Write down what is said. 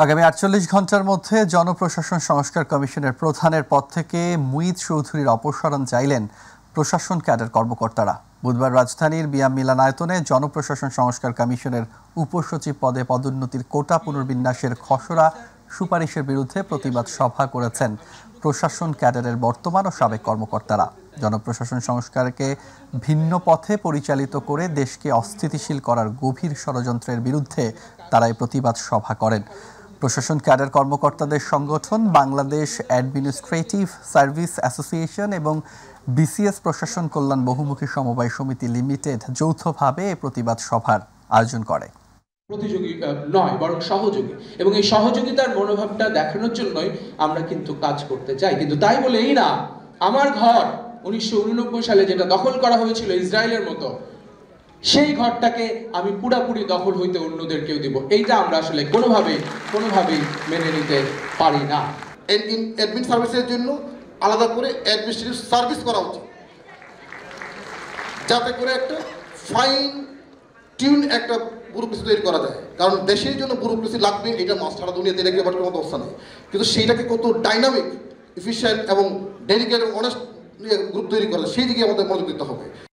আগামী ৪৮ ঘন্টার মধ্যে জনপ্রশাসন সংস্কার কমিশনের প্রধানের পদ থেকে মুঈদ চৌধুরীর অপসারণ চাইলেন প্রশাসন ক্যাডার কর্মকর্তারা। বুধবার রাজধানীর বিয়াম মিলনায়তনে জনপ্রশাসন সংস্কার কমিশনের উপসচিব পদে পদোন্নতির কোটা পুনর্বিন্যাসের খসড়া সুপারিশের বিরুদ্ধে প্রতিবাদ সভা করেছেন প্রশাসন ক্যাডারের বর্তমান ও সাবেক কর্মকর্তারা। জনপ্রশাসন সংস্কারকে ভিন্ন পথে পরিচালিত করে দেশকে অস্থিতিশীল করার গভীর ষড়যন্ত্রের বিরুদ্ধে তারা এই প্রতিবাদ সভা করেন। প্রশাসন ক্যাডার কর্মকর্তাদের সংগঠন বাংলাদেশ অ্যাডমিনিস্ট্রেটিভ সার্ভিস অ্যাসোসিয়েশন এবং বিসিএস প্রশাসন কল্যাণ বহুমুখী সমবায় সমিতি লিমিটেড যৌথভাবে এই প্রতিবাদ সভার আয়োজন করে। প্রতিযোগী নয়, বরং সহযোগী, এবং এই সহযোগিতার মনোভাবটা দেখানোর জন্যই আমরা কিন্তু কাজ করতে চাই। কিন্তু তাই বলে এই না, আমার ঘর 1989 সালে যেটা দখল করা হয়েছিল ইসরায়েলের মতো, সেই ঘরটাকে আমি পুরাপুরি দখল হইতে অন্যদেরকেও দিব, এইটা আমরা আসলে কোনোভাবেই মেনে নিতে পারি না। অ্যাডমিন সার্ভিসের জন্য আলাদা করে অ্যাডমিনিস্ট্রেটিভ সার্ভিস করা উচিত, যাতে করে একটা ফাইন টিউন একটা ব্যুরোক্রেসি তৈরি করা যায়। কারণ দেশের জন্য ব্যুরোক্রেসি লাগবে, এটা মাস সারা দুনিয়াতে রেখে বাটার মতো অবস্থা নেই। কিন্তু সেইটাকে কত ডাইনামিক, এফিশিয়েন্ট এবং ডেডিকেটেড অনেস্ট গ্রুপ তৈরি করা, সেই দিকে আমাদের মনোযোগ দিতে হবে।